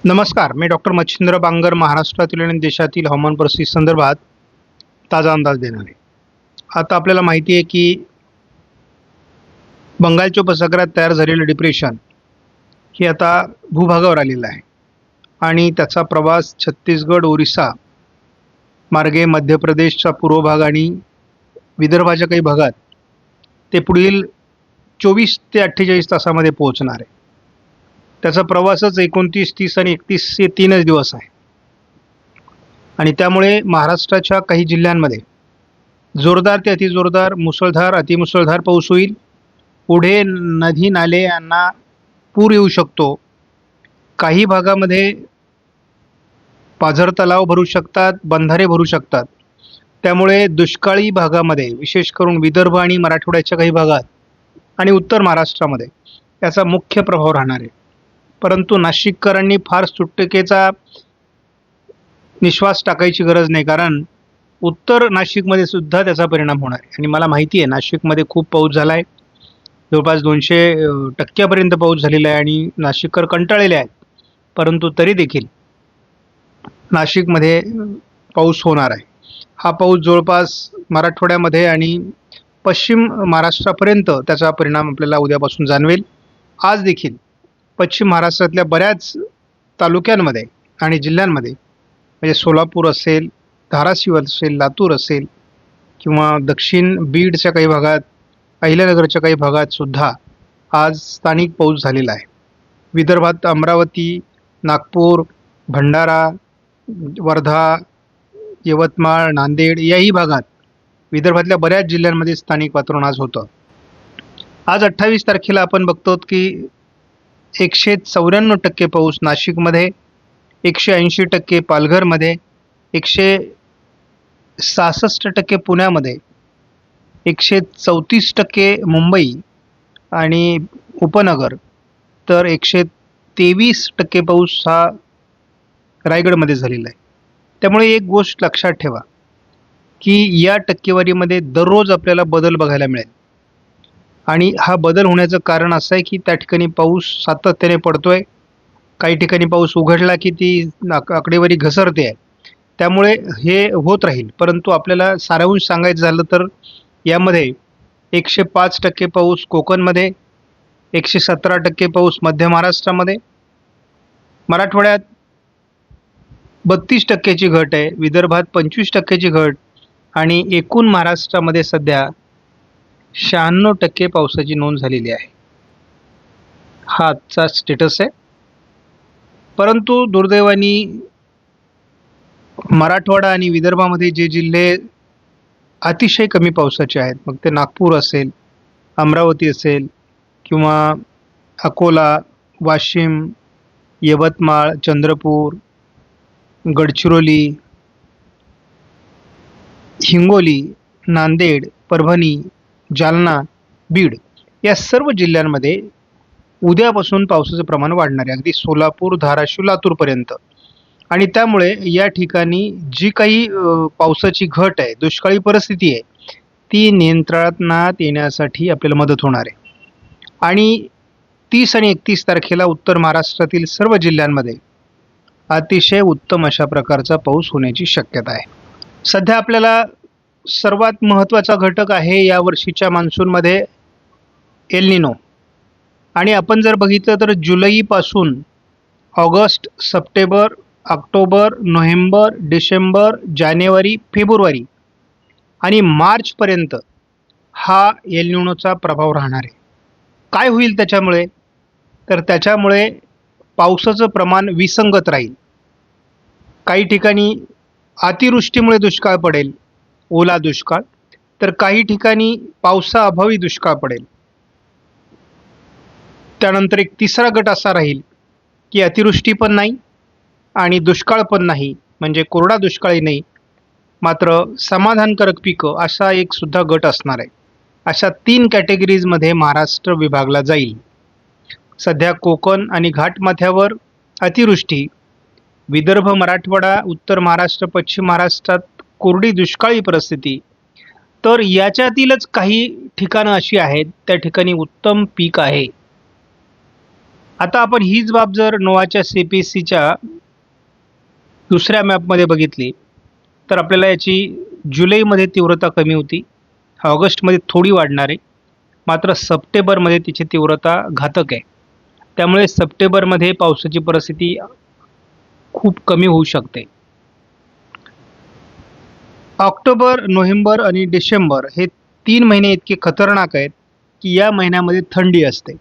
नमस्कार, मी डॉक्टर मच्छिंद्र बांगर महाराष्ट्रातील आणि देशातील हवामान परिस्थिती संदर्भात ताजा अंदाज देणार आहे. आता आपल्याला माहिती आहे की बंगालच्या उपसागरात तयार झालेलं डिप्रेशन हे आता भूभागावर आलेलं आहे आणि त्याचा प्रवास छत्तीसगड, ओरिसा मार्गे मध्य प्रदेशचा पूर्व भाग आणि विदर्भाच्या काही भागात ते पुढील 24 ते 48 तासामध्ये पोहोचणार आहे. त्याचा प्रवासच 29, 30 आणि 31 हे 3च दिवस आहे आणि त्यामुळे महाराष्ट्राच्या काही जिल्ह्यांमध्ये जोरदार ते अतिजोरदार, मुसळधार, अतिमुसळधार पाऊस होईल. पुढे नदी नाले यांना पूर येऊ शकतो. काही भागामध्ये पाझर तलाव भरू शकतात, बंधारे भरू शकतात. त्यामुळे दुष्काळी भागामध्ये विशेष करून विदर्भ आणि मराठवाड्याच्या काही भागात आणि उत्तर महाराष्ट्रामध्ये याचा मुख्य प्रभाव राहणार आहे. परंतु नाशिककरांनी फार सुटकेचा निश्वास टाकायची गरज नाही, कारण उत्तर नाशिकमध्ये सुद्धा त्याचा परिणाम होणार आहे. आणि मला माहिती आहे नाशिकमध्ये खूप पाऊस झाला आहे, जवळपास 200% पाऊस झालेला आहे आणि नाशिककर कंटाळलेले आहेत. परंतु तरी देखील नाशिकमध्ये पाऊस होणार आहे. हा पाऊस जवळपास मराठवाड्यामध्ये आणि पश्चिम महाराष्ट्रापर्यंत त्याचा परिणाम आपल्याला उद्यापासून जाणवेल. आज देखील पश्चिम महाराष्ट्रातल्या बऱ्याच तालुक्यांमध्ये आणि जिल्ह्यांमध्ये म्हणजे सोलापूर असेल, धाराशिव असेल, लातूर असेल किंवा दक्षिण बीडच्या काही भागात, अहिल्यानगरच्या काही भागात सुद्धा आज स्थानिक पाऊस झालेला आहे. विदर्भात अमरावती, नागपूर, भंडारा, वर्धा, यवतमाळ, नांदेड याही भागात विदर्भातल्या बऱ्याच जिल्ह्यांमध्ये स्थानिक वातावरण आज होतं. आज 28 तारखेला आपण बघतो की 194% पाऊस नाशिकमध्ये, 180% पालघरमध्ये, 166% पुण्यामध्ये, 134% मुंबई आणि उपनगर, तर 123% पाऊस हा रायगडमध्ये झालेला आहे. त्यामुळे एक गोष्ट लक्षात ठेवा की या टक्केवारीमध्ये दररोज आपल्याला बदल बघायला मिळेल आणि हा बदल होण्याचं कारण असं आहे की त्या ठिकाणी पाऊस सातत्याने पडतोय. काही ठिकाणी पाऊस उघडला की ती आकडेवारी घसरते आहे. त्यामुळे हे होत राहील. परंतु आपल्याला सारांश सांगायचं झालं तर यामध्ये 105% पाऊस कोकणमध्ये, 117% पाऊस मध्य महाराष्ट्रामध्ये, मराठवाड्यात 32%ची घट आहे, विदर्भात 25%ची घट आणि एकूण महाराष्ट्रामध्ये सध्या 96% पावसाची नोंद झालेली आहे. हा आजचा स्टेटस आहे. परंतु दुर्दैवाने मराठवाडा आणि विदर्भामध्ये जे जिल्हे अतिशय कमी पावसाचे आहेत, मग ते नागपूर असेल, अमरावती असेल किंवा अकोला, वाशिम, यवतमाळ, चंद्रपूर, गडचिरोली, हिंगोली, नांदेड, परभणी, जालना, बीड या सर्व जिल्ह्यांमध्ये उद्यापासून पावसाचं प्रमाण वाढणार आहे, अगदी सोलापूर, धाराशिव, लातूरपर्यंत. आणि त्यामुळे या ठिकाणी जी काही पावसाची घट आहे, दुष्काळी परिस्थिती आहे, ती नियंत्रणात येण्यासाठी आपल्याला मदत होणार आहे. आणि 30 आणि 31 तारखेला उत्तर महाराष्ट्रातील सर्व जिल्ह्यांमध्ये अतिशय उत्तम अशा प्रकारचा पाऊस होण्याची शक्यता आहे. सध्या आपल्याला सर्वात महत्त्वाचा घटक आहे या वर्षीच्या मान्सूनमध्ये एल निनो. आणि आपण जर बघितलं तर जुलैपासून August, September, October, November, December, जानेवारी, फेब्रुवारी आणि मार्चपर्यंत हा एल निनोचा प्रभाव राहणार आहे. काय होईल त्याच्यामुळे? तर त्याच्यामुळे पावसाचं प्रमाण विसंगत राहील. काही ठिकाणी अतिवृष्टीमुळे दुष्काळ पडेल, ओला दुष्काळ, तर काही ठिकाणी पावसाअभावी दुष्काळ पडेल. त्यानंतर एक तिसरा गट असा राहील की अतिवृष्टी पण नाही आणि दुष्काळ पण नाही, म्हणजे कोरडा दुष्काळही नाही, मात्र समाधानकारक पिकं असा एक सुद्धा गट असणार आहे. अशा 3 कॅटेगरीजमध्ये महाराष्ट्र विभागला जाईल. सध्या कोकण आणि घाटमाथ्यावर अतिवृष्टी, विदर्भ, मराठवाडा, उत्तर महाराष्ट्र, पश्चिम महाराष्ट्रात कोरडी दुष्काळी परिस्थिती. तर याच्यातीलच काही ठिकाणं अशी आहेत त्या ठिकाणी उत्तम पीक आहे. आता आपण हीच बाब जर नोआच्या CPSCच्या दुसऱ्या मॅपमध्ये बघितली तर आपल्याला याची जुलैमध्ये तीव्रता कमी होती, ऑगस्टमध्ये थोडी वाढणार आहे, मात्र सप्टेंबरमध्ये तिची तीव्रता घातक आहे. त्यामुळे सप्टेंबरमध्ये पावसाची परिस्थिती खूप कमी होऊ शकते. ऑक्टोबर, नोव्हेंबर आणि डिसेंबर हे 3 महिने इतके खतरनाक आहेत की या महिन्यामध्ये थंडी असते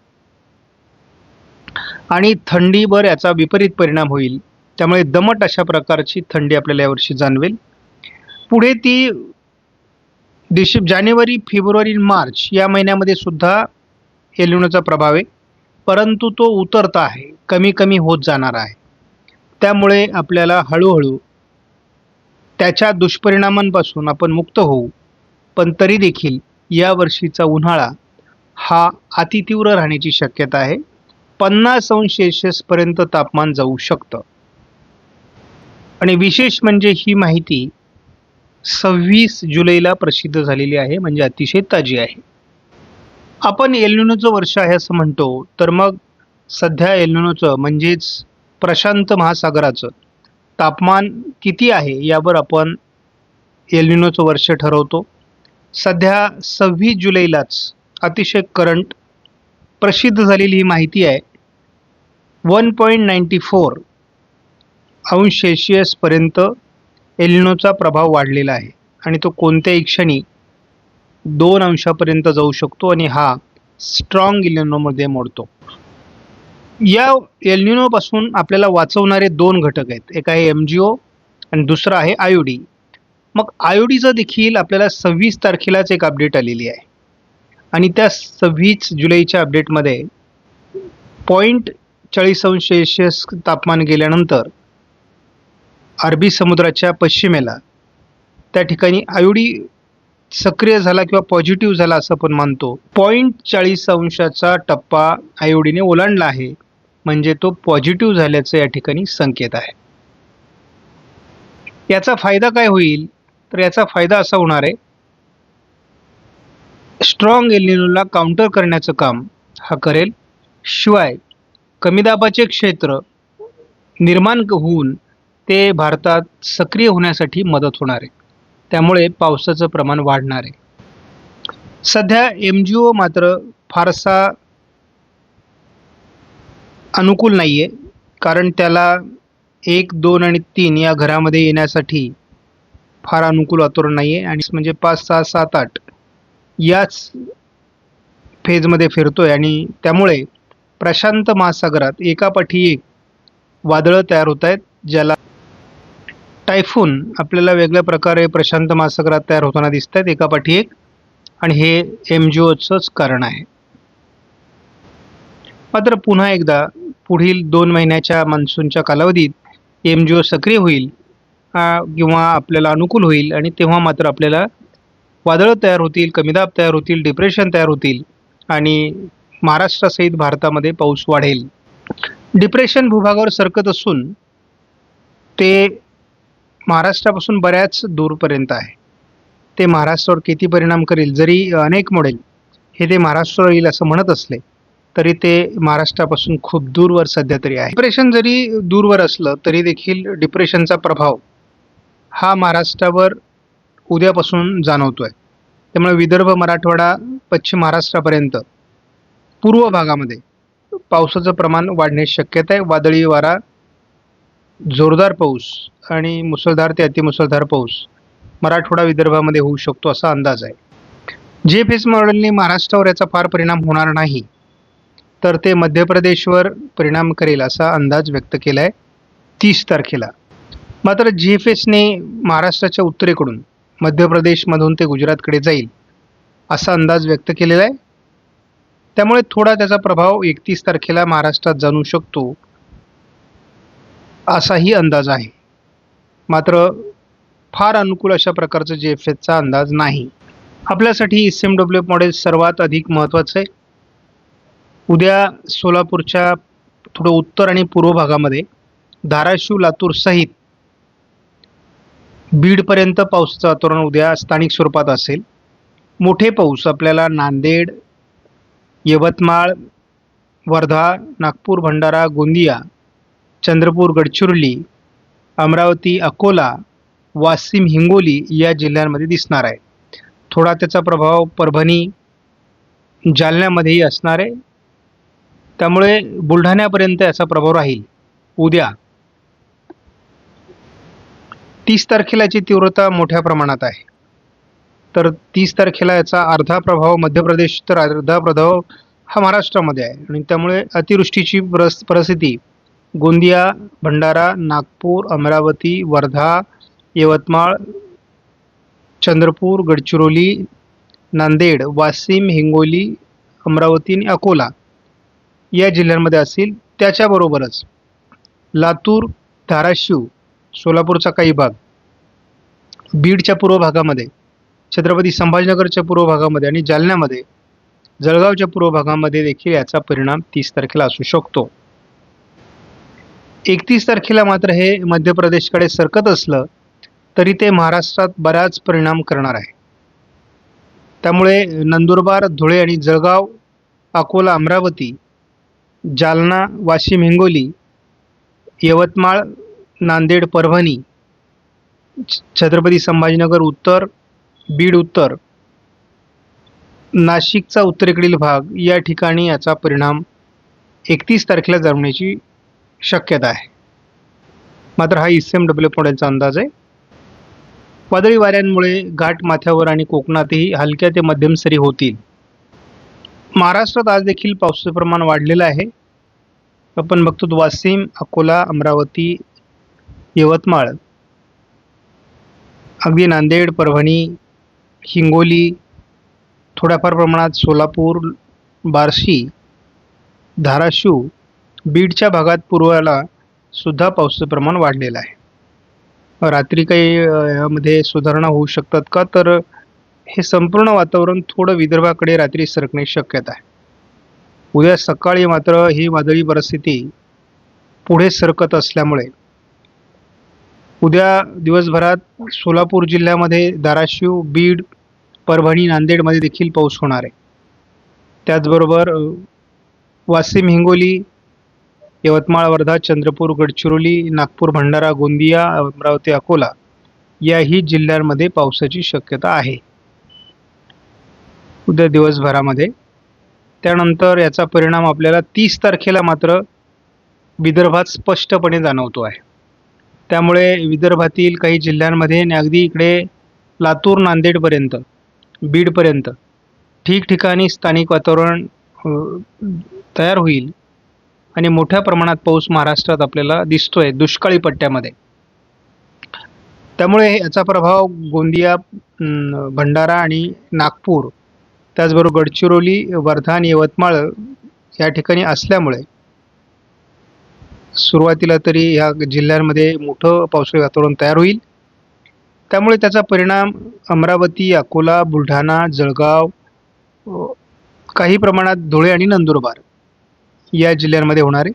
आणि थंडीवर याचा विपरीत परिणाम होईल. त्यामुळे दमट अशा प्रकारची थंडी आपल्याला यावर्षी जाणवेल. पुढे ती जानेवारी, फेब्रुवारी, मार्च या महिन्यामध्ये सुद्धा एल निनोचा प्रभाव आहे, परंतु तो उतरता आहे, कमी कमी होत जाणार आहे. त्यामुळे आपल्याला हळूहळू त्याच्या दुष्परिणामांपासून आपण मुक्त होऊ. पण तरी देखील या वर्षीचा उन्हाळा हा अतितीव्र राहण्याची शक्यता आहे. 50° पर्यंत तापमान जाऊ शकतं. आणि विशेष म्हणजे ही माहिती 26 जुलैला प्रसिद्ध झालेली आहे, म्हणजे अतिशय ताजी आहे. आपण एल निनोचं वर्ष आहे असं म्हणतो, तर मग सध्या एल निनोचं म्हणजेच प्रशांत महासागराचं तापमान किती आहे यावर आपण एल निनोचं वर्ष ठरवतो. सध्या 26 जुलैलाच अतिशय करंट प्रसिद्ध झालेली ही माहिती आहे. 1.94° पर्यंत एल निनोचा प्रभाव वाढलेला आहे आणि तो कोणत्याही क्षणी 2° जाऊ शकतो आणि हा स्ट्रॉंग एल निनोमध्ये मोडतो. या एल निनोपासून आपल्याला वाचवणारे 2 घटक आहेत, एक आहे MGO आणि दुसरा आहे IOD. मग IODचं देखील आपल्याला 26 तारखेलाच एक अपडेट आलेली आहे आणि त्या 26 जुलैच्या अपडेटमध्ये 0.40° तापमान गेल्यानंतर अरबी समुद्राच्या पश्चिमेला त्या ठिकाणी IOD सक्रिय झाला किंवा पॉझिटिव्ह झाला असं आपण मानतो. 0.40°चा टप्पा IODने ओलांडला आहे, म्हणजे तो पॉझिटिव्ह झाल्याचं या ठिकाणी संकेत आहे. याचा फायदा काय होईल, तर याचा फायदा असा होणार आहे, स्ट्रॉंग एल निनोला काउंटर करण्याचं काम हा करेल. शिवाय कमी दाबाचे क्षेत्र निर्माण होऊन ते भारतात सक्रिय होण्यासाठी मदत होणार आहे. त्यामुळे पावसाचं प्रमाण वाढणार आहे. सध्या MGO मात्र फारसा अनुकूल नाही आहे, कारण त्याला 1, 2 आणि 3 या घरामध्ये येण्यासाठी फार अनुकूल वातावरण नाही आहे आणि म्हणजे 5, 6, 7, 8 याच फेजमध्ये फिरतोय आणि त्यामुळे प्रशांत महासागरात एकापाठी एक वादळं तयार होत आहेत, ज्याला टायफून आपल्याला वेगळ्या प्रकारे प्रशांत महासागरात तयार होताना दिसत आहेत एकापाठी एक, आणि हे MGOचंच कारण आहे. मात्र पुन्हा एकदा पुढील 2 महिन्याच्या मान्सूनच्या कालावधीत MGO सक्रिय होईल किंवा आपल्याला अनुकूल होईल आणि तेव्हा मात्र आपल्याला वादळं तयार होतील, कमीदाब तयार होतील, डिप्रेशन तयार होतील आणि महाराष्ट्रासहित भारतामध्ये पाऊस वाढेल. डिप्रेशन भूभागावर सरकत असून ते महाराष्ट्रापासून बऱ्याच दूरपर्यंत आहे. ते महाराष्ट्रावर किती परिणाम करेल, जरी अनेक मॉडेल हे ते महाराष्ट्रावर येईल असं म्हणत असले तरी ते महाराष्ट्रापासून खूप दूरवर सध्या तरी आहे. डिप्रेशन जरी दूरवर असलं तरी देखील डिप्रेशनचा प्रभाव हा महाराष्ट्रावर उद्यापासून जाणवतोय. त्यामुळे विदर्भ, मराठवाडा, पश्चिम महाराष्ट्रापर्यंत पूर्व भागामध्ये पावसाचं प्रमाण वाढण्याची शक्यता आहे. वादळी वारा, जोरदार पाऊस आणि मुसळधार ते अतिमुसळधार पाऊस मराठवाडा, विदर्भामध्ये होऊ शकतो असा अंदाज आहे. GFS मॉडेलने महाराष्ट्रावर याचा फार परिणाम होणार नाही, तर ते मध्य प्रदेशवर परिणाम करेल असा अंदाज व्यक्त केला आहे 30 तारखेला. मात्र GFSने महाराष्ट्राच्या उत्तरेकडून मध्य प्रदेशमधून ते गुजरातकडे जाईल असा अंदाज व्यक्त केलेला आहे. त्यामुळे थोडा त्याचा प्रभाव 31 तारखेला महाराष्ट्रात जाणवू शकतो असाही अंदाज आहे. मात्र फार अनुकूल अशा प्रकारचा GFSचा अंदाज नाही. आपल्यासाठी SMWF मॉडेल सर्वात अधिक महत्त्वाचं आहे. उद्या सोलापूरच्या थोडं उत्तर आणि पूर्व भागामध्ये धाराशिव, लातूर सहित बीडपर्यंत पावसाचं वातावरण उद्या स्थानिक स्वरूपात असेल. मोठे पाऊस आपल्याला नांदेड, यवतमाळ, वर्धा, नागपूर, भंडारा, गोंदिया, चंद्रपूर, गडचिरोली, अमरावती, अकोला, वाशिम, हिंगोली या जिल्ह्यांमध्ये दिसणार आहे. थोडा त्याचा प्रभाव परभणी, जालन्यामध्येही असणार आहे. त्यामुळे बुलढाण्यापर्यंत याचा प्रभाव राहील. उद्या 30 तारखेला याची तीव्रता मोठ्या प्रमाणात आहे. तर 30 तारखेला याचा अर्धा प्रभाव मध्य प्रदेश तर अर्धा प्रभाव हा महाराष्ट्रामध्ये आहे आणि त्यामुळे अतिवृष्टीची परिस्थिती गोंदिया, भंडारा, नागपूर, अमरावती, वर्धा, यवतमाळ, चंद्रपूर, गडचिरोली, नांदेड, वाशिम, हिंगोली, अमरावती आणि अकोला या जिल्ह्यांमध्ये असेल. त्याच्याबरोबरच लातूर, धाराशिव, सोलापूरचा काही भाग, बीडच्या पूर्व भागामध्ये, छत्रपती संभाजीनगरच्या पूर्व भागामध्ये आणि जालन्यामध्ये, जळगावच्या पूर्व भागामध्ये देखील याचा परिणाम 30 तारखेला असू शकतो. 31 तारखेला मात्र हे मध्य प्रदेशकडे सरकत असलं तरी ते महाराष्ट्रात बराच परिणाम करणार आहे. त्यामुळे नंदुरबार, धुळे आणि जळगाव, अकोला, अमरावती, जालना, वाशिम, हिंगोली, यवतमाळ, नांदेड, परभणी, छत्रपती संभाजीनगर उत्तर, बीड उत्तर, नाशिकचा उत्तरेकडील भाग या ठिकाणी याचा परिणाम 31 तारखेला जाणवण्याची शक्यता आहे. मात्र हा ICMW मॉडेलचा अंदाज आहे. वादळी वाऱ्यांमुळे घाट माथ्यावर आणि कोकणातही हलक्या ते मध्यम सरी होतील. महाराष्ट्रात आज देखील पावसाचं प्रमाण वाढलेलं आहे. आपण बघतो वाशिम, अकोला, अमरावती, यवतमाळ, अगदी नांदेड, परभणी, हिंगोली, थोड्याफार प्रमाणात सोलापूर, बार्शी, धाराशिव, बीडच्या भागात पूर्वेला सुद्धा पावसाचं प्रमाण वाढलेलं आहे. रात्री काही यामध्ये सुधारणा होऊ शकतात का, तर हे संपूर्ण वातावरण थोडं विदर्भाकडे रात्री सरकण्याची शक्यता आहे. उद्या सकाळी मात्र ही वादळी परिस्थिती पुढे सरकत असल्यामुळे उद्या दिवसभरात सोलापूर जिल्ह्यामध्ये, धाराशिव, बीड, परभणी, नांदेडमध्ये देखील पाऊस होणार आहे. त्याचबरोबर वाशिम, हिंगोली, यवतमाळ, वर्धा, चंद्रपूर, गडचिरोली, नागपूर, भंडारा, गोंदिया, अमरावती, अकोला याही जिल्ह्यांमध्ये पावसाची शक्यता आहे उद्या दिवसभरामध्ये. त्यानंतर याचा परिणाम आपल्याला 30 तारखेला मात्र विदर्भात स्पष्टपणे जाणवतो आहे. त्यामुळे विदर्भातील काही जिल्ह्यांमध्ये आणि अगदी इकडे लातूर, नांदेडपर्यंत, बीडपर्यंत ठिकठिकाणी स्थानिक वातावरण तयार होईल आणि मोठ्या प्रमाणात पाऊस महाराष्ट्रात आपल्याला दिसतोय दुष्काळी पट्ट्यामध्ये. त्यामुळे याचा प्रभाव गोंदिया, भंडारा आणि नागपूर, त्याचबरोबर गडचिरोली, वर्धा आणि यवतमाळ या ठिकाणी असल्यामुळे सुरुवातीला तरी या जिल्ह्यांमध्ये मोठं पावसाळी वातावरण तयार होईल. त्यामुळे त्याचा परिणाम अमरावती, अकोला, बुलढाणा, जळगाव, काही प्रमाणात धुळे आणि नंदुरबार या जिल्ह्यांमध्ये होणार आहे.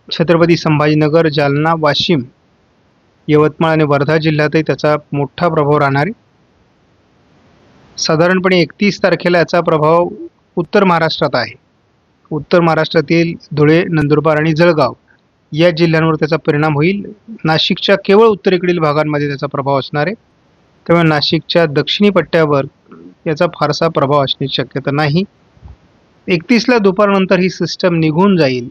छत्रपती संभाजीनगर, जालना, वाशिम, यवतमाळ आणि वर्धा जिल्ह्यातही त्याचा मोठा प्रभाव राहणार आहे. साधारणपणे 31 तारखेला याचा प्रभाव उत्तर महाराष्ट्रात आहे. उत्तर महाराष्ट्रातील धुळे, नंदुरबार आणि जळगाव या जिल्ह्यांवर त्याचा परिणाम होईल. नाशिकच्या केवळ उत्तरेकडील भागांमध्ये त्याचा प्रभाव असणार आहे. त्यामुळे नाशिकच्या दक्षिणी पट्ट्यावर याचा फारसा प्रभाव असण्याची शक्यता नाही. 31ला दुपारनंतर ही सिस्टम निघून जाईल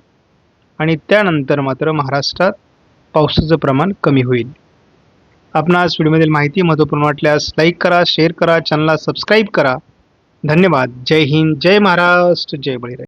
आणि त्यानंतर मात्र महाराष्ट्रात पावसाचं प्रमाण कमी होईल. आपणास व्हिडिओमधील माहिती महत्त्वपूर्ण वाटल्यास लाईक करा, शेअर करा, चॅनलला सबस्क्राईब करा. धन्यवाद. जय हिंद, जय महाराष्ट्र, जय बळीराजा.